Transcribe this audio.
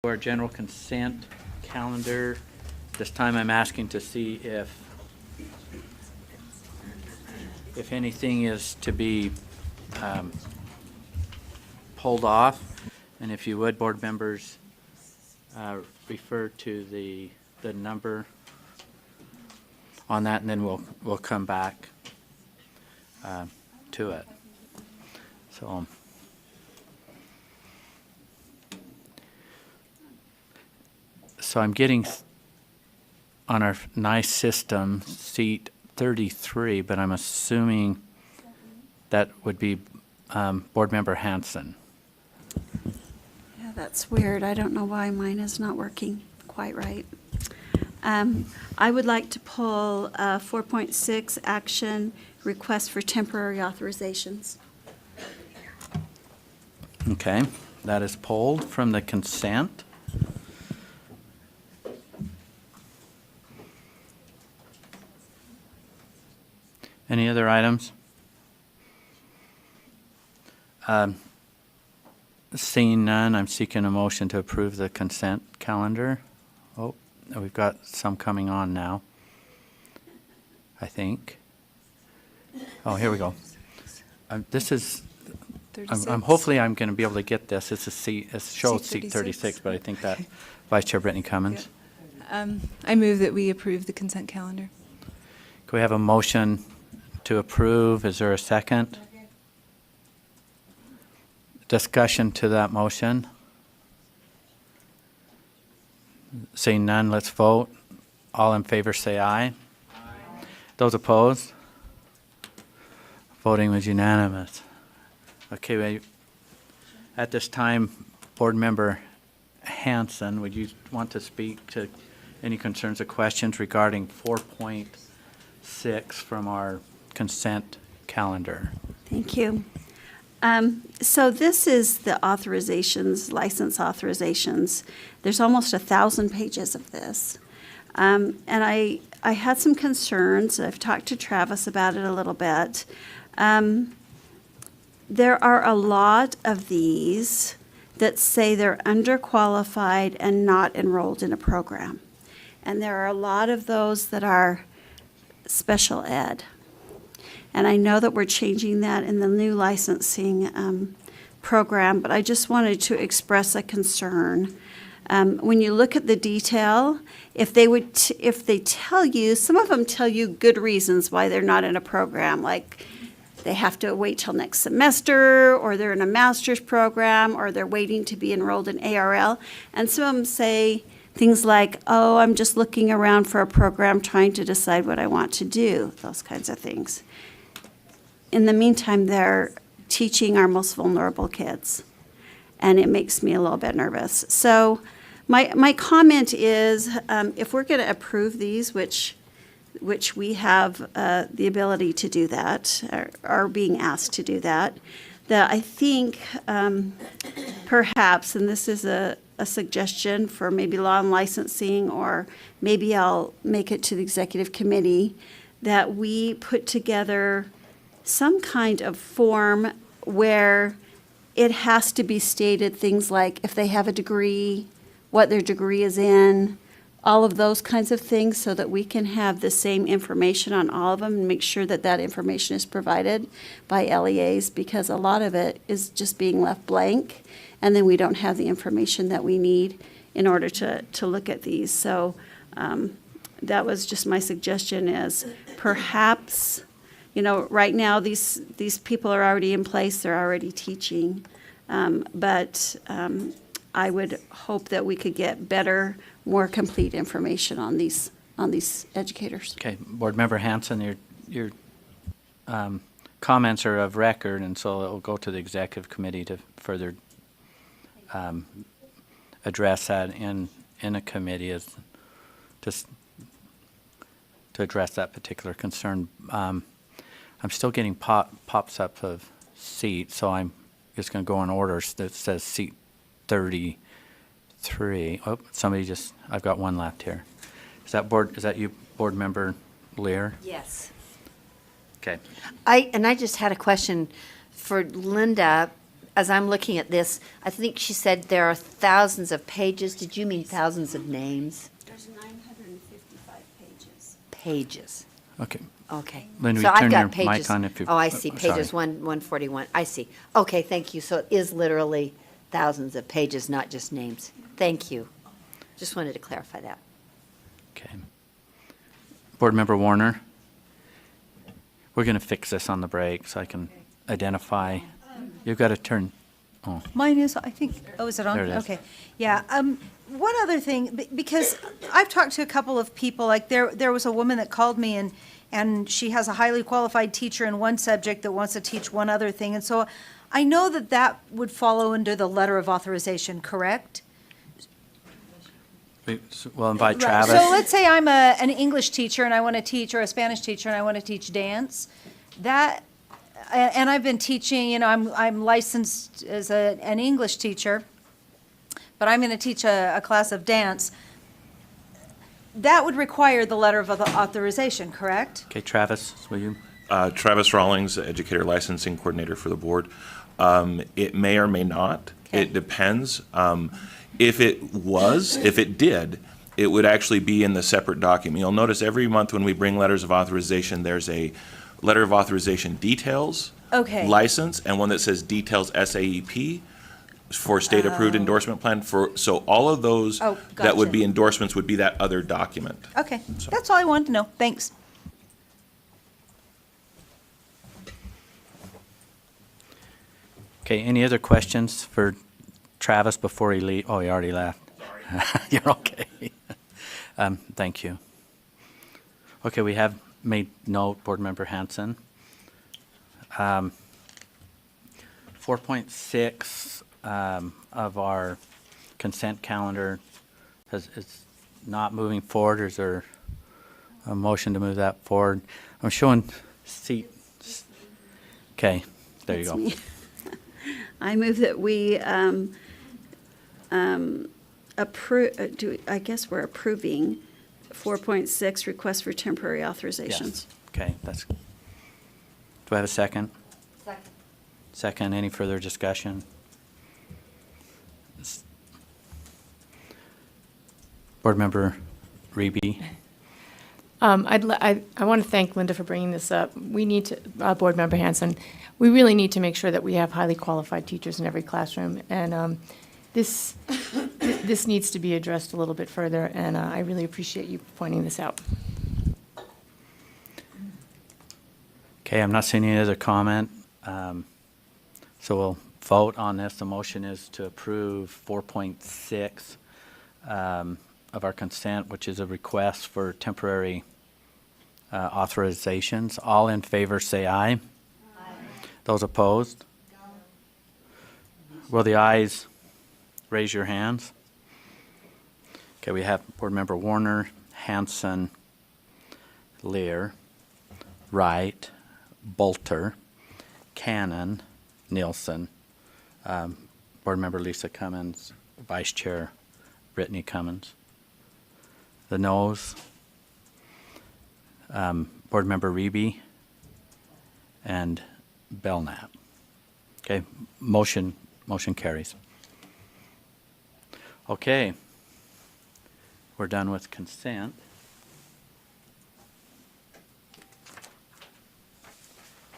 Our general consent calendar. This time I'm asking to see if anything is to be pulled off. And if you would, board members, refer to the number on that, and then we'll come back to it. So I'm getting on our nice system seat 33, but I'm assuming that would be Board Member Hanson. Yeah, that's weird. I don't know why mine is not working quite right. I would like to pull 4.6 action request for temporary authorizations. Okay, that is pulled from the consent. Any other items? Seeing none, I'm seeking a motion to approve the consent calendar. Oh, we've got some coming on now, I think. Oh, here we go. This is, I'm hopefully I'm going to be able to get this. It's a seat, it shows seat 36, but I think that Vice Chair Brittany Cummins. I move that we approve the consent calendar. Can we have a motion to approve? Is there a second? Discussion to that motion? Seeing none, let's vote. All in favor say aye. Aye. Those opposed? Voting was unanimous. Okay, at this time, Board Member Hanson, would you want to speak to any concerns or questions regarding 4.6 from our consent calendar? Thank you. So this is the authorizations, license authorizations. There's almost 1,000 pages of this. And I had some concerns. I've talked to Travis about it a little bit. There are a lot of these that say they're underqualified and not enrolled in a program. And there are a lot of those that are special ed. And I know that we're changing that in the new licensing program, but I just wanted to express a concern. When you look at the detail, if they tell you, some of them tell you good reasons why they're not in a program, like they have to wait till next semester, or they're in a master's program, or they're waiting to be enrolled in ARL. And some of them say things like, oh, I'm just looking around for a program trying to decide what I want to do, those kinds of things. In the meantime, they're teaching our most vulnerable kids, and it makes me a little bit nervous. So my comment is, if we're going to approve these, which we have the ability to do that, or are being asked to do that, that I think perhaps, and this is a suggestion for maybe law and licensing, or maybe I'll make it to the executive committee, that we put together some kind of form where it has to be stated, things like if they have a degree, what their degree is in, all of those kinds of things, so that we can have the same information on all of them and make sure that that information is provided by LEAs, because a lot of it is just being left blank, and then we don't have the information that we need in order to look at these. So that was just my suggestion, is perhaps, you know, right now these people are already in place, they're already teaching, but I would hope that we could get better, more complete information on these educators. Okay, Board Member Hanson, your comments are of record, and so it will go to the executive committee to further address that in a committee, as just to address that particular concern. I'm still getting pops up of seat, so I'm just going to go in order. That says seat 33. Oh, I've got one left here. Is that you, Board Member Lear? Yes. Okay. I just had a question for Linda. as I'm looking at this, I think she said there are thousands of pages. Did you mean thousands of names? There's 955 pages. Pages. Okay. Okay. Linda, So will you I've turn got your mic pages. on if you- Oh, I see, oh, pages sorry. 141. I see. Okay, thank you. So it is literally thousands of pages, not just names. Thank you. Just wanted to clarify that. Okay. Board Member Warner? We're going to fix this on the break so I can identify. You've got to turn, oh, Mine is, I think, oh, is it on? There it is. Okay. Yeah. One other thing, because I've talked to a couple of people, like there was a woman that called me and she has a highly qualified teacher in one subject that wants to teach one other thing. And so I know that that would follow under the letter of authorization, correct? we'll invite Right. Travis. So let's say I'm an English teacher and I want to teach, or a Spanish teacher and I want to teach dance. That, and I've been teaching, I'm licensed as an English teacher, but I'm going to teach a class of dance. That would require the letter of authorization, correct? Okay, Travis, will you? Travis Rawlings, Educator Licensing Coordinator for the board. It may or may not. Okay. It depends. If it did, it would actually be in the separate document. You'll notice every month when we bring letters of authorization, there's a letter of authorization details, Okay. license, and one that says details SAEP for state-approved endorsement plan. So all of those Oh, that would gotcha. be endorsements would be that other document. Okay, So- that's all I wanted to know. Thanks. Okay, any other questions for Travis before he leave? Oh, he already left. You're okay. Thank you. Okay, we have made note, Board Member Hanson. 4.6 of our consent calendar is not moving forward. Is there a motion to move that forward? I'm showing seat. Okay, there you That's go. me. I move that we approve, I guess we're approving 4.6, request for temporary authorizations. Yes. Okay, that's, do I have a second? Second, any further discussion? Board Member Reby? I want to thank Linda for bringing this up. We need to, Board Member Hanson, we really need to make sure that we have highly qualified teachers in every classroom. And this needs to be addressed a little bit further, and I really appreciate you pointing this out. Okay, I'm not seeing any other comment. So we'll vote on this. The motion is to approve 4.6 of our consent, which is a request for temporary authorizations. All in favor, say aye. Aye. Those opposed? Will the ayes raise your hands? Okay, we have Board Member Warner, Hanson, Lear, Wright, Bolter, Cannon, Nielsen, Board Member Lisa Cummins, Vice Chair Brittany Cummins. The noes, Board Member Reby and Belknap. Okay, motion carries. Okay, we're done with consent.